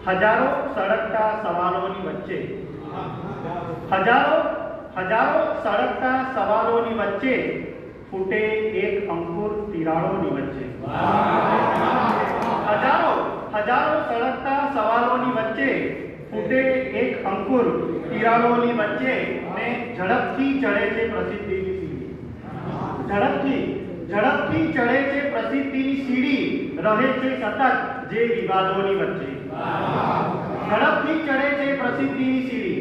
हजारों सड़कता सवालों वच्चे हजारों सड़कता सवालों वच्चे फूटे एक अंकुर तिराड़ों वच्चे। हजारों सड़कता सवालों वच्चे फूटे एक अंकुर तिराड़ों वच्चे ने झड़पथी चढ़े छे प्रसिद्धिनी सीढ़ी। झड़पथी चढ़े छे प्रसिद्धिनी सीढ़ी रहे छे सतत जे विवादोनी वच्चे। झड़पथी चढ़े छे प्रसिद्धिनी सीढ़ी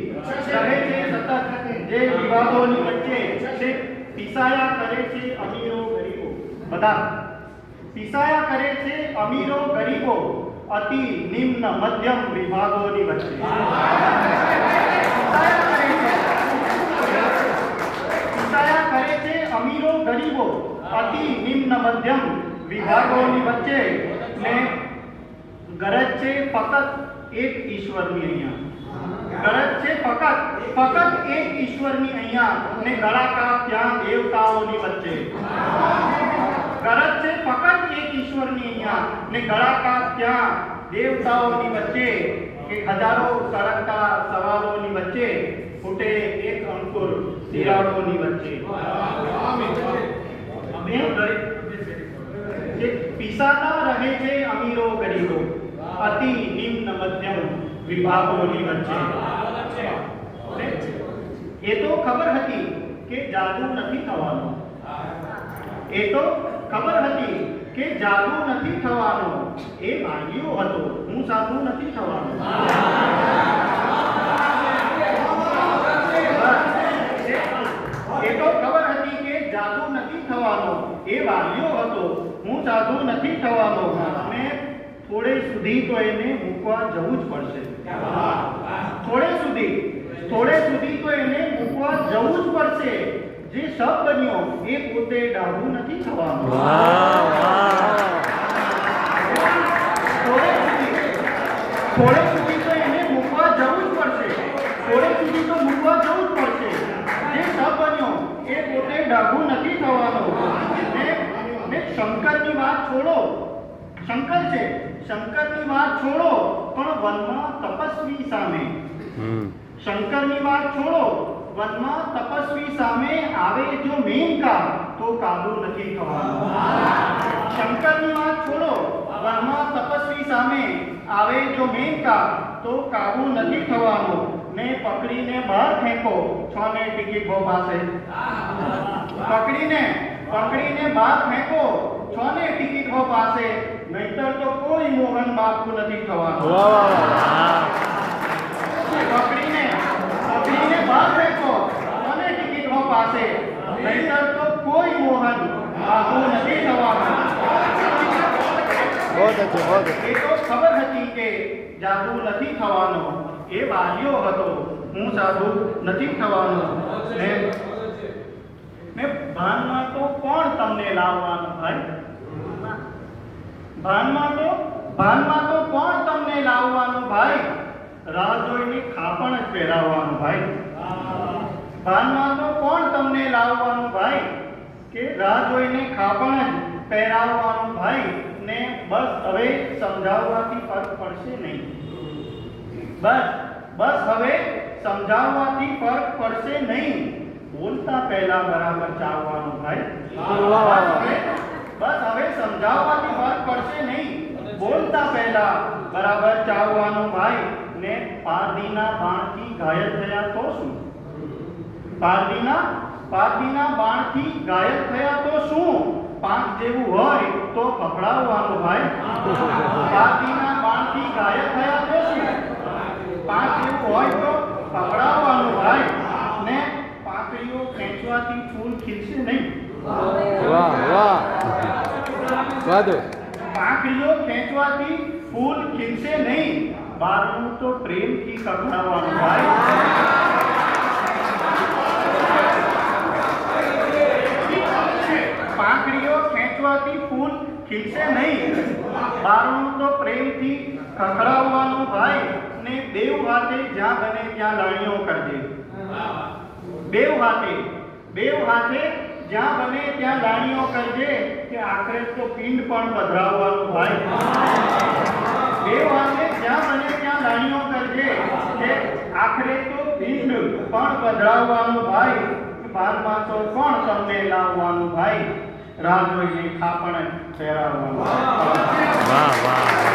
रहे छे सतत जे विवादोनी वच्चे से पीसाया करे छे अमीरो गरीबो। बता पीसाया करे छे अमीरो गरीबो अति निम्न मध्यम विभागोनी वच्चे। पीसाया करे छे अमीरो गरीबो अति निम्न मध्यम विभागोनी वच्चे ने गरज छे फकत एक ईश्वरनी अहींया। गरज छे फकत एक ईश्वरनी अहींया ने गळाका त्यां देवताओनी वच्चे। गरज छे फकत एक ईश्वरनी अहींया ने गळाका त्यां देवताओनी वच्चे के हजारों सड़कता सवालोनी वच्चे फूटे एक अंकुर तिराड़ोनी वच्चे। पीसाता रहे छे अमीरो गरीबो अति निम्न मध्यम विभागोनी वच्चे। ए तो खबर हती के जादू नथी थवानो। ए तो खबर हती के जादू नथी थवानो ए भाग्यो हतो हूँ साधु नथी थवानो। ए तो खबर हती के जादू नथी थवानो ए भाग्यो हतो हूँ साधु नथी थवानो ने थोड़े सुधी तो एने मूकवा जवुं ज पड़शे। थोड़े सुधी तो एने मूकवा जवुं ज पड़शे। जे सब बन्यो ए पोते डाढू नथी थवानो। थोड़े सुधी तो एने मूकवा जवुं ज पड़शे। थोड़े सुधी तो मूकवा जवुं ज पड़शे। जे सब बन्यो ए पोते डाढू नथी थवानो। ने शंकरनी वात छोड़ो। शंकर छे शंकरनी वात छोड़ो पण वनमा तपस्वी सामे। शंकरनी वात छोड़ो वनमा तपस्वी सामे आवे जो मेनका तो काबू नथी थवानो। शंकरनी वात छोड़ो वनमा तपस्वी सामे आवे जो मेनका तो काबू नथी थवानो ने पकड़ीने बहार फेंको छोने टिकિટ ભો પાસે। पकड़ीने बहार फेंको छोने टिकિટ ભો પાસે नहींतर तो कोई मोहन बापू नथी थवानो। पकड़ीने बहार फेंको छोने टिकિટ ભો પાસે नहींतर तो कोई मोहन बापू नथी थवानो। बहुत अच्छे। ए तो खबर हती के जादू नथी थवानो ए बाल्यो हतो हूँ साधु नथी थवानो। ने भाનમાં तो कोण तमने लाववानो भाई। भाનમાં तो कोण तमने लाववानो भाई। राह जोईने खापण ज પહેરાવવાનો भाई। भाનમાં तो कोण तमने लाववानो भाई के राह जोईने खापण ज પહેરાવવાનો भाई ने बस हवे समजाववाथी फरक पड़शे नहीं। बस हवे समजाववाथी फरक पड़शे नहीं। बोलता पहला बराबर चाववानो भाई। बस हवे समजाववाथी फरक पड़शे नहीं। बोलता पहला बराबर चाववानो भाई ने पारदीना बाणथी घायल थया तो शुं। पारदीना बाणथी घायल थया तो शुं। પાંખ જેવું હોય તો પકડાવવાનું ભાઈ। પારદીના બાણથી ઘાયલ થયા તો શું। પાંખ જેવું હોય તો પકડાવવાનું ભાઈ ને પાંખડીઓ ખેંચવાથી ફૂલ ખીલશે નહીં। પાંખડીઓ ખેંચવાથી ફૂલ ખીલશે નહીં। બારનું તો પ્રેમથી કકડાવવાનું ભાઈ। પાંખડીઓ ખેંચવાથી ફૂલ ખીલશે નહીં। બારણું તો પ્રેમથી ખખડાવવાનું ભાઈ ને બેવ હાથે જ્યાં બને ત્યાં લાણીઓ કરજે। બેવ હાથે જ્યાં બને ત્યાં લાણીઓ કરજે કે આખરે તો પિંડ પણ પધરાવવાનું ભાઈ બે વાતે જ્યાં બને ત્યાં લાણીઓ કરજે કે આખરે તો પિંડ પણ પધરાવવાનું ભાઈ બારમાં તો કોણ તમને લાવવાનું ભાઈ રાહ જોઈને ખાપણ પહેરાવવાનું વાહ વાહ